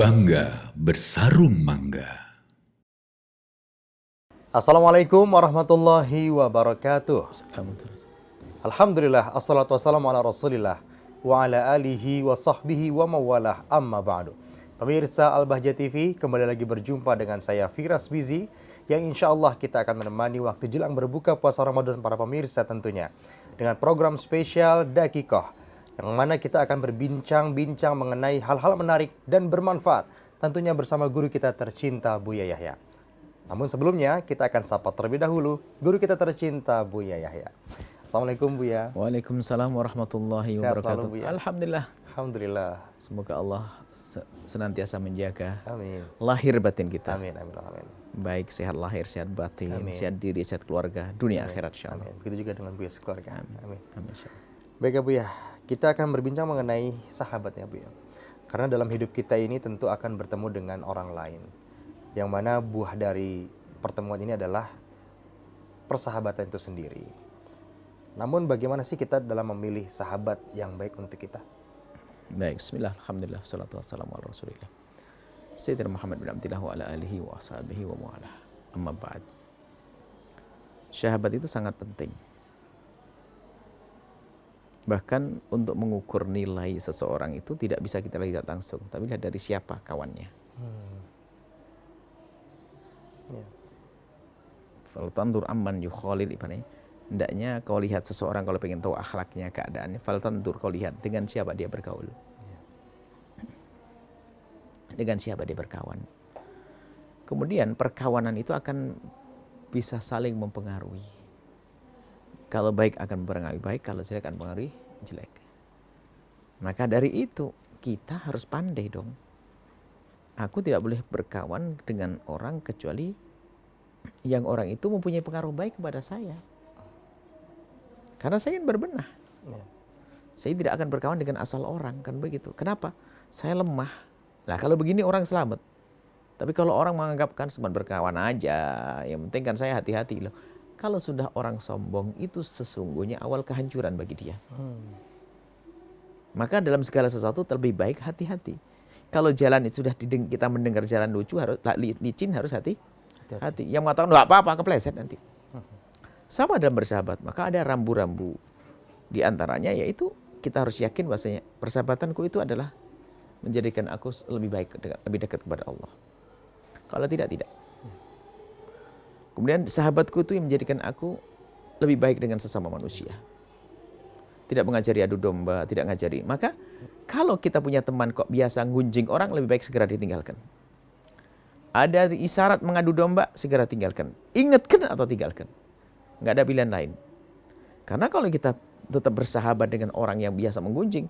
Bangga bersarung mangga. Assalamualaikum warahmatullahi wabarakatuh. Alhamdulillah, assalatu wassalamu ala rasulillah wa ala alihi wa sahbihi wa mawalah, amma ba'du. Pemirsa Al-Bahjah TV, kembali lagi berjumpa dengan saya Firas Wizi, yang insya Allah kita akan menemani waktu jelang berbuka puasa Ramadan para pemirsa tentunya, dengan program spesial Dakikoh, yang mana kita akan berbincang-bincang mengenai hal-hal menarik dan bermanfaat, tentunya bersama guru kita tercinta Buya Yahya. Namun sebelumnya kita akan sapa terlebih dahulu guru kita tercinta Buya Yahya. Assalamualaikum Buya. Waalaikumsalam warahmatullahi Sehat wabarakatuh. selalu, Buya. Alhamdulillah. Alhamdulillah. Semoga Allah senantiasa menjaga Amin. lahir batin kita. Amin, amin, amin. Baik sehat lahir, sehat batin, Amin. sehat diri, sehat keluarga, dunia akhirat insyaallah. Amin. Begitu juga dengan Buya sekeluarga. Amin. Amin insyaallah. Baik ya Buya, kita akan berbincang mengenai sahabat ya Buya. Karena dalam hidup kita ini tentu akan bertemu dengan orang lain, yang mana buah dari pertemuan ini adalah persahabatan itu sendiri. Namun bagaimana sih kita dalam memilih sahabat yang baik untuk kita? Baik, bismillah, alhamdulillah, wassalatu wassalamu ala rasulillah Sayyidina Muhammad bin Abdillah wa ala alihi wa ashabihi wa mu'alah. Amma ba'd. Sahabat itu sangat penting. Bahkan untuk mengukur nilai seseorang itu tidak bisa kita lihat langsung, tapi lihat dari siapa kawannya. Ya. Faltandur amman yukhalil ibaratnya. Hendaknya kau lihat seseorang kalau pengen tahu akhlaknya, keadaannya, faltandur, kau lihat dengan siapa dia bergaul. Dengan siapa dia berkawan. Kemudian perkawanan itu akan bisa saling mempengaruhi. Kalau baik akan mempengaruhi baik, kalau jelek akan mempengaruhi jelek. Maka dari itu kita harus pandai dong. Aku tidak boleh berkawan dengan orang kecuali yang orang itu mempunyai pengaruh baik kepada saya. Karena saya ingin berbenah. Ya. Saya tidak akan berkawan dengan asal orang, kan begitu. Kenapa? Saya lemah. Nah kalau begini orang selamat. Tapi kalau orang menganggapkan cuma berkawan aja, yang penting kan saya hati-hati loh. Kalau sudah orang sombong itu sesungguhnya awal kehancuran bagi dia. Maka dalam segala sesuatu lebih baik hati-hati. Kalau jalan itu sudah kita mendengar jalan lucu, harus licin, harus hati-hati. Yang mengatakan nggak apa-apa, kepleset nanti. Sama dalam bersahabat, maka ada rambu-rambu. Di antaranya yaitu kita harus yakin bahwasanya persahabatanku itu adalah menjadikan aku lebih baik, lebih dekat kepada Allah. Kalau tidak, tidak. Kemudian sahabatku itu yang menjadikan aku lebih baik dengan sesama manusia. Tidak mengajari adu domba, tidak mengajari. Maka kalau kita punya teman kok biasa ngunjing orang, lebih baik segera ditinggalkan. Ada isyarat mengadu domba, segera tinggalkan. Ingatkan atau tinggalkan. Nggak ada pilihan lain. Karena kalau kita tetap bersahabat dengan orang yang biasa menggunjing,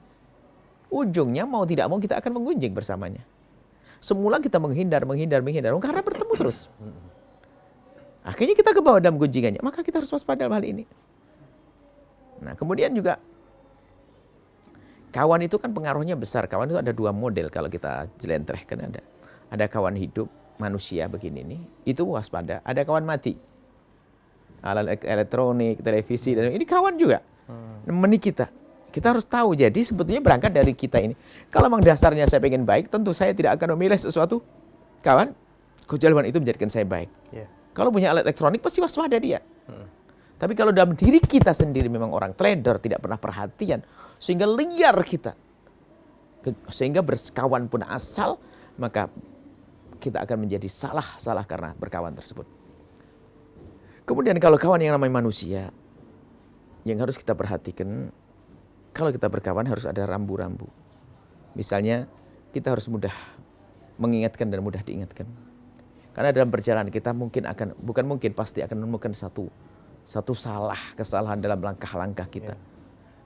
ujungnya mau tidak mau kita akan menggunjing bersamanya. Semula kita menghindar, karena bertemu terus. Akhirnya kita ke bawah dalam gunjingannya, maka kita harus waspada dalam hal ini. Nah kemudian juga, kawan itu kan pengaruhnya besar. Kawan itu ada dua model kalau kita jelentrehkan. Ada kawan hidup, manusia begini nih, itu waspada. Ada kawan mati. Alat elektronik, televisi, dan ini kawan juga. Nemeni kita. Kita harus tahu, jadi sebetulnya berangkat dari kita ini. Kalau memang dasarnya saya pengen baik, tentu saya tidak akan memilih sesuatu kawan, kecuali itu menjadikan saya baik. Yeah. Kalau punya alat elektronik, pasti waspada dia. Tapi kalau dalam diri kita sendiri memang orang trader, tidak pernah perhatian, sehingga liar kita. Sehingga berkawan pun asal, maka kita akan menjadi salah karena berkawan tersebut. Kemudian kalau kawan yang namanya manusia, yang harus kita perhatikan, kalau kita berkawan harus ada rambu-rambu. Misalnya kita harus mudah mengingatkan dan mudah diingatkan. Karena dalam perjalanan kita pasti akan menemukan satu kesalahan dalam langkah-langkah kita.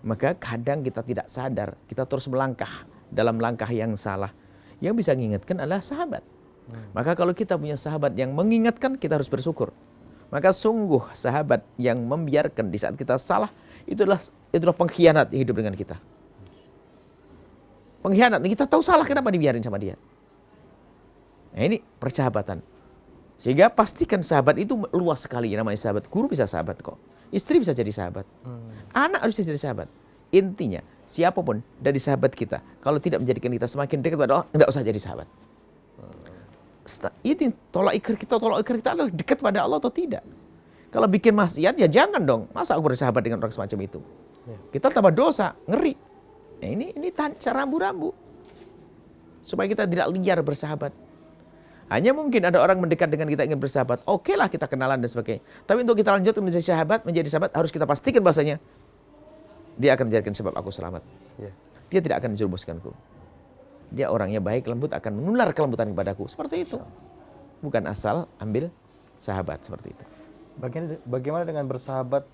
Maka kadang kita tidak sadar, kita terus melangkah dalam langkah yang salah. Yang bisa mengingatkan adalah sahabat. Maka kalau kita punya sahabat yang mengingatkan, kita harus bersyukur. Maka sungguh sahabat yang membiarkan di saat kita salah, itulah pengkhianat yang hidup dengan kita. Pengkhianat, kita tahu salah, kenapa dibiarin sama dia? Nah ini persahabatan. Sehingga pastikan sahabat itu luas sekali. Namanya sahabat, guru bisa sahabat kok. Istri bisa jadi sahabat. Anak harus jadi sahabat. Intinya, siapapun dari sahabat kita, kalau tidak menjadikan kita semakin dekat kepada Allah, tidak usah jadi sahabat. Itu tolak ukur kita adalah dekat pada Allah atau tidak. Kalau bikin maksiat ya jangan dong. Masa aku bersahabat dengan orang semacam itu? Kita tambah dosa, ngeri. Nah, ini cara rambu-rambu supaya kita tidak liar bersahabat. Hanya mungkin ada orang mendekat dengan kita ingin bersahabat. Oke lah kita kenalan dan sebagainya. Tapi untuk kita lanjut menjadi sahabat harus kita pastikan bahasanya dia akan menjadikan sebab aku selamat. Dia tidak akan menjerumuskanku. Dia orangnya baik, lembut, akan menular kelembutan kepadaku. Seperti itu. Bukan asal ambil sahabat seperti itu. Bagaimana dengan bersahabat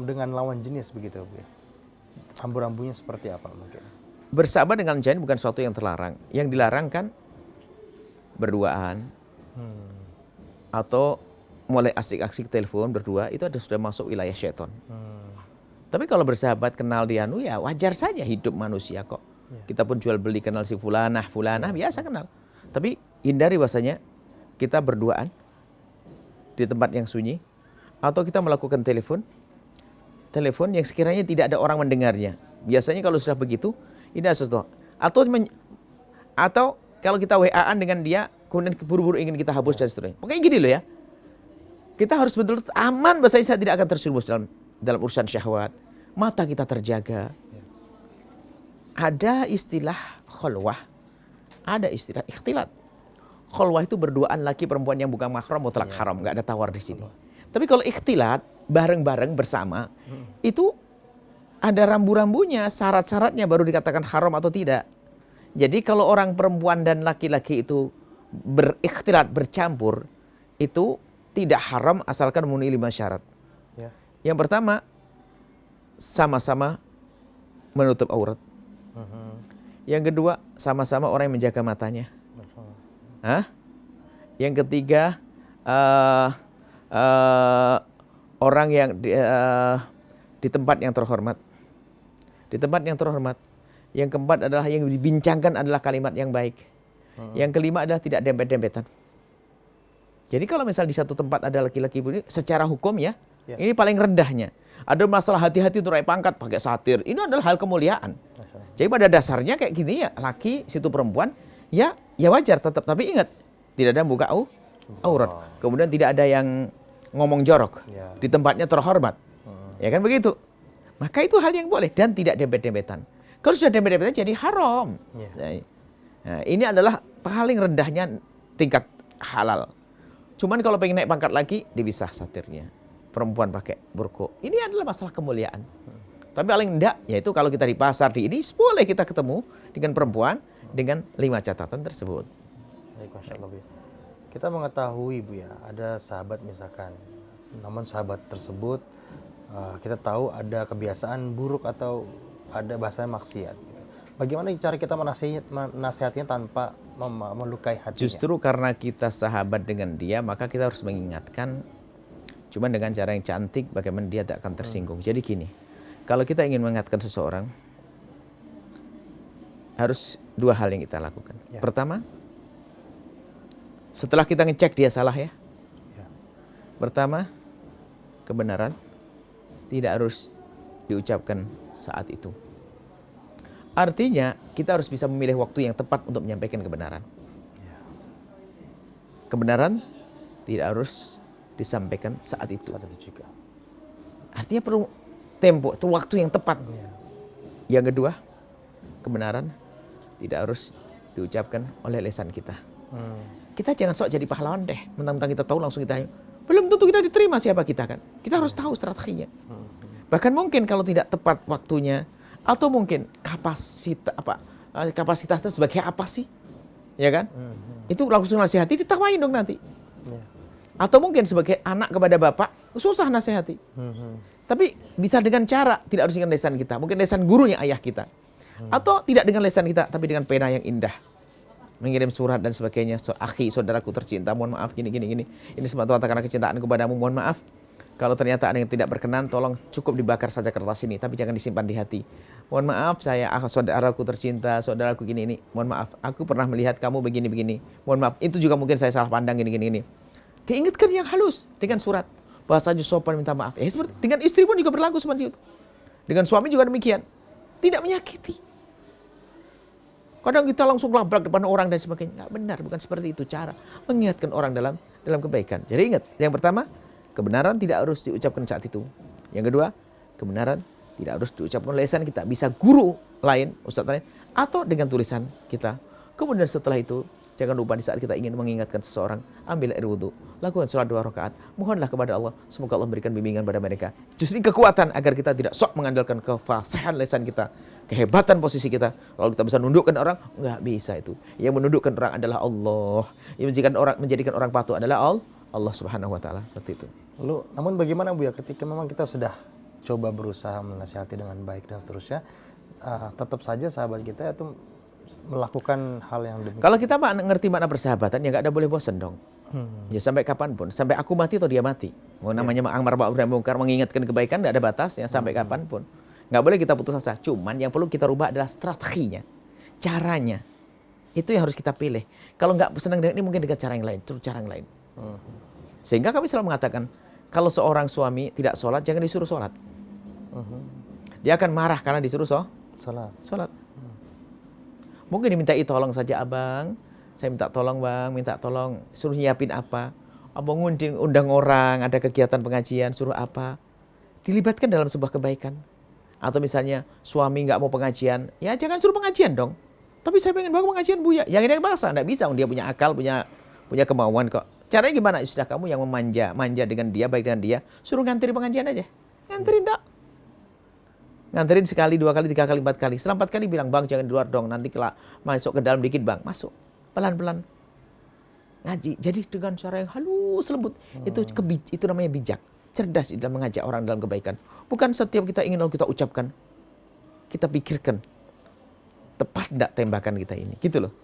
dengan lawan jenis begitu, Bu? Rambu-rambunya seperti apa mungkin? Bersahabat dengan jenis bukan sesuatu yang terlarang. Yang dilarang kan berduaan. Atau mulai asik-asik telepon berdua, itu sudah masuk wilayah syaitan. Tapi kalau bersahabat kenal dia, ya wajar saja hidup manusia kok. Kita pun jual beli kenal si fulanah biasa kenal. Tapi hindari bahasanya kita berduaan di tempat yang sunyi atau kita melakukan telepon yang sekiranya tidak ada orang mendengarnya. Biasanya kalau sudah begitu ini ada sesuatu. Atau kalau kita WA-an dengan dia kemudian buru-buru ingin kita hapus dan seterusnya. Pokoknya gini loh ya. Kita harus betul-betul aman bahasanya saya tidak akan terjerumus dalam urusan syahwat. Mata kita terjaga. Ada istilah khulwah, ada istilah ikhtilat. Khulwah itu berduaan laki perempuan yang bukan mahram mutlak haram, nggak ada tawar di sini. Tapi kalau ikhtilat bareng-bareng bersama, itu ada rambu-rambunya, syarat-syaratnya baru dikatakan haram atau tidak. Jadi kalau orang perempuan dan laki-laki itu berikhtilat, bercampur, itu tidak haram asalkan memenuhi 5 syarat. Yang pertama, sama-sama menutup aurat. Yang kedua, sama-sama orang yang menjaga matanya. Yang ketiga, orang yang di tempat yang terhormat. Di tempat yang terhormat. Yang keempat adalah yang dibincangkan adalah kalimat yang baik. Yang kelima adalah tidak dempet-dempetan. Jadi kalau misal di satu tempat ada laki-laki ini, secara hukum ya, ini paling rendahnya. Ada masalah hati-hati untuk naik pangkat pakai satir. Ini adalah hal kemuliaan. Jadi pada dasarnya kayak gini ya, laki situ perempuan ya wajar tetap. Tapi ingat, tidak ada buka aurat. Kemudian tidak ada yang ngomong jorok di tempatnya terhormat. Ya kan begitu. Maka itu hal yang boleh dan tidak dempet-dempetan. Kalau sudah dempet-dempetan jadi haram. Nah, ini adalah paling rendahnya tingkat halal. Cuman kalau pengen naik pangkat lagi, dipisah satirnya. Perempuan pakai burko. Ini adalah masalah kemuliaan. Tapi paling enggak, yaitu kalau kita di pasar, di ini boleh kita ketemu dengan perempuan dengan 5 catatan tersebut. Baik, Masya Allah, Bu. Kita mengetahui, Bu ya, ada sahabat misalkan. Namun sahabat tersebut, kita tahu ada kebiasaan buruk atau ada bahasanya maksiat. Bagaimana cara kita menasihatinya tanpa melukai hatinya? Justru karena kita sahabat dengan dia, maka kita harus mengingatkan, cuman dengan cara yang cantik, bagaimana dia tak akan tersinggung. Jadi gini, kalau kita ingin mengingatkan seseorang, harus 2 hal yang kita lakukan. Pertama, setelah kita ngecek dia salah ya. Pertama, kebenaran tidak harus diucapkan saat itu. Artinya kita harus bisa memilih waktu yang tepat untuk menyampaikan kebenaran. Kebenaran tidak harus disampaikan saat itu. Juga. Artinya perlu tempo, itu waktu yang tepat. Yang kedua, kebenaran tidak harus diucapkan oleh lisan kita. Kita jangan sok jadi pahlawan deh. Mentang-mentang kita tahu langsung kita, belum tentu kita diterima siapa kita kan. Kita harus tahu strateginya. Bahkan mungkin kalau tidak tepat waktunya, atau mungkin kapasitasnya sebagai apa sih, ya kan? Itu langsung nasihati, ditawain dong nanti. Atau mungkin sebagai anak kepada bapak, susah nasihati. Tapi bisa dengan cara, tidak harus dengan lesan kita. Mungkin lesan gurunya ayah kita. Atau tidak dengan lesan kita, tapi dengan pena yang indah. Mengirim surat dan sebagainya. Akhi, saudaraku tercinta, mohon maaf gini. Ini semata-mata karena kecintaan kepadamu, mohon maaf. Kalau ternyata ada yang tidak berkenan, tolong cukup dibakar saja kertas ini, tapi jangan disimpan di hati. Mohon maaf, saya saudaraku tercinta, saudaraku gini. Mohon maaf, aku pernah melihat kamu begini. Mohon maaf, itu juga mungkin saya salah pandang gini. Diingatkan yang halus dengan surat. Bahasanya sopan minta maaf. Seperti dengan istri pun juga berlaku seperti itu. Dengan suami juga demikian. Tidak menyakiti. Kadang kita langsung labrak depan orang dan sebagainya. Nggak benar, bukan seperti itu cara mengingatkan orang dalam kebaikan. Jadi ingat, yang pertama, kebenaran tidak harus diucapkan saat itu. Yang kedua, kebenaran tidak harus diucapkan oleh lisan kita. Bisa guru lain, ustadz lain, atau dengan tulisan kita. Kemudian setelah itu, jangan lupa di saat kita ingin mengingatkan seseorang, ambil air wudhu, lakukan sholat 2 rakaat, mohonlah kepada Allah, semoga Allah memberikan bimbingan pada mereka. Justru ini kekuatan agar kita tidak sok mengandalkan kefasihan lisan kita, kehebatan posisi kita, lalu kita bisa nundukkan orang, nggak bisa itu. Yang menundukkan orang adalah Allah, yang menjadikan orang patuh adalah Allah Subhanahu Wa Taala, seperti itu. Lalu, namun bagaimana Bu ya, ketika memang kita sudah coba berusaha menasihati dengan baik dan seterusnya, tetap saja sahabat kita itu melakukan hal yang demikian. Kalau kita ngerti makna persahabatan, ya nggak ada boleh bosan dong. Ya sampai kapanpun, sampai aku mati atau dia mati. Mau namanya amar ma'ruf nahi munkar, mengingatkan kebaikan nggak ada batasnya sampai kapanpun. Nggak boleh kita putus asa. Cuman yang perlu kita rubah adalah strateginya, caranya. Itu yang harus kita pilih. Kalau nggak senang dengan ini, mungkin dengan cara yang lain, terus cara yang lain. Sehingga kami selalu mengatakan, kalau seorang suami tidak sholat, jangan disuruh sholat. Dia akan marah karena disuruh sholat. Mungkin dimintai tolong saja, abang. Saya minta tolong bang, minta tolong. Suruh nyiapin apa? Abang undang orang, ada kegiatan pengajian, suruh apa? Dilibatkan dalam sebuah kebaikan. Atau misalnya suami nggak mau pengajian, ya jangan suruh pengajian dong. Tapi saya pengen bawa pengajian Buya. Yang ini yang bahasa, nggak bisa. Dia punya akal, punya kemauan kok. Caranya gimana? Sudah kamu yang manja dengan dia, baik dengan dia. Suruh ngantri pengajian aja. Nganterin dok. Nganterin sekali, 2 kali, 3 kali, 4 kali. Setelah 4 kali bilang, bang jangan di luar dong. Nanti kalau masuk ke dalam dikit bang. Masuk. Pelan-pelan. Ngaji. Jadi dengan cara yang halus, lembut. Itu namanya bijak. Cerdas dalam mengajak orang dalam kebaikan. Bukan setiap kita ingin lalu kita ucapkan. Kita pikirkan. Tepat enggak tembakan kita ini. Gitu loh.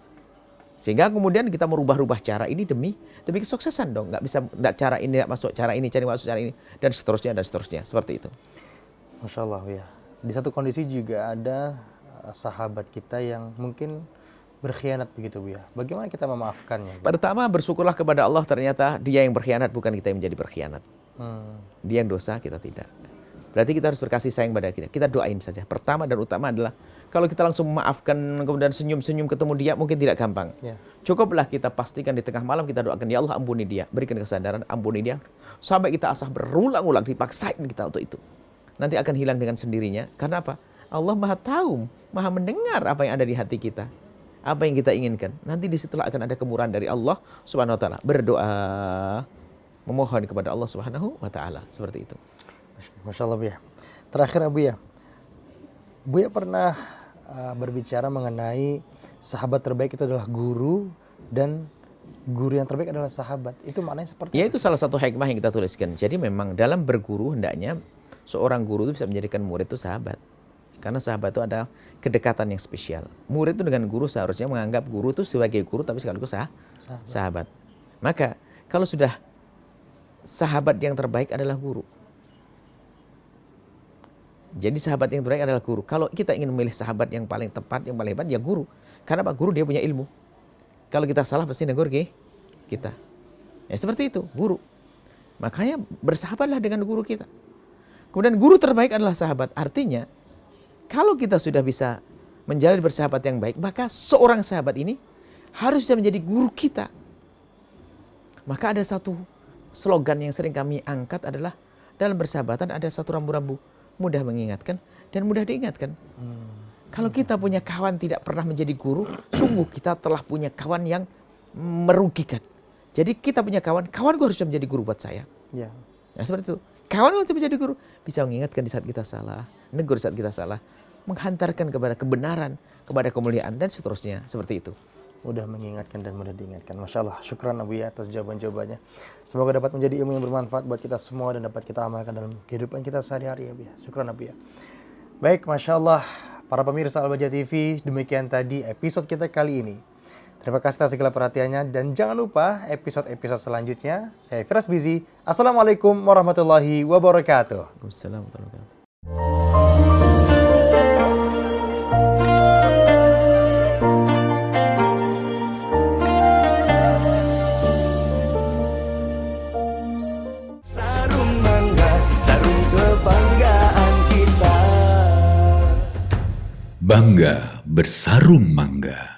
Sehingga kemudian kita merubah-rubah cara ini demi kesuksesan dong. Nggak bisa, enggak cara ini, enggak masuk cara ini, cari masuk cara ini. Dan seterusnya. Seperti itu. Masya Allah ya. Di satu kondisi juga ada sahabat kita yang mungkin berkhianat begitu Bu ya. Bagaimana kita memaafkannya? Pertama, bersyukurlah kepada Allah, ternyata dia yang berkhianat, bukan kita yang menjadi berkhianat. Dia yang dosa, kita tidak. Berarti kita harus berkasih sayang pada kita. Kita doain saja. Pertama dan utama adalah kalau kita langsung memaafkan kemudian senyum-senyum ketemu dia mungkin tidak gampang. Cukuplah kita pastikan di tengah malam kita doakan, ya Allah ampuni dia, berikan kesadaran, ampuni dia. Sampai kita asah berulang-ulang, dipaksain kita untuk itu. Nanti akan hilang dengan sendirinya. Karena apa? Allah maha tahu, maha mendengar apa yang ada di hati kita. Apa yang kita inginkan. Nanti disitulah akan ada kemurahan dari Allah Subhanahu Wa Taala. Berdoa, memohon kepada Allah Subhanahu Wa Taala. Seperti itu. Masya Allah Bu ya. Terakhir Bu ya. Bu ya pernah berbicara mengenai sahabat terbaik itu adalah guru, dan guru yang terbaik adalah sahabat. Itu maknanya seperti ya, itu salah satu hikmah yang kita tuliskan. Jadi memang dalam berguru hendaknya seorang guru itu bisa menjadikan murid itu sahabat. Karena sahabat itu ada kedekatan yang spesial. Murid itu dengan guru seharusnya menganggap guru itu sebagai guru tapi sekaligus sahabat. Maka kalau sudah sahabat yang terbaik adalah guru. Jadi sahabat yang terbaik adalah guru. Kalau kita ingin memilih sahabat yang paling tepat, yang paling hebat, ya guru. Karena apa? Guru dia punya ilmu. Kalau kita salah pasti negur kita. Ya seperti itu, guru. Makanya bersahabatlah dengan guru kita. Kemudian guru terbaik adalah sahabat. Artinya, kalau kita sudah bisa menjalani bersahabat yang baik, maka seorang sahabat ini harus bisa menjadi guru kita. Maka ada satu slogan yang sering kami angkat adalah, dalam bersahabatan ada satu rambu-rambu. Mudah mengingatkan dan mudah diingatkan. Kalau kita punya kawan tidak pernah menjadi guru, sungguh kita telah punya kawan yang merugikan. Jadi kita punya kawan gue harus bisa menjadi guru buat saya. Nah seperti itu. Kawan harus bisa jadi guru, bisa mengingatkan di saat kita salah, negur saat kita salah, menghantarkan kepada kebenaran, kepada kemuliaan, dan seterusnya. Seperti itu. Mudah mengingatkan dan mudah diingatkan. Masya Allah, syukran Abu ya atas jawaban-jawabannya. Semoga dapat menjadi ilmu yang bermanfaat buat kita semua dan dapat kita amalkan dalam kehidupan kita sehari-hari ya. Syukran Abu ya. Baik, Masya Allah, para pemirsa Al-Bahjah TV, demikian tadi episode kita kali ini. Terima kasih atas segala perhatiannya, dan jangan lupa episode-episode selanjutnya. Saya Firas Bizi. Assalamualaikum warahmatullahi wabarakatuh. Waalaikumsalam warahmatullahi wabarakatuh. Bangga bersarung mangga.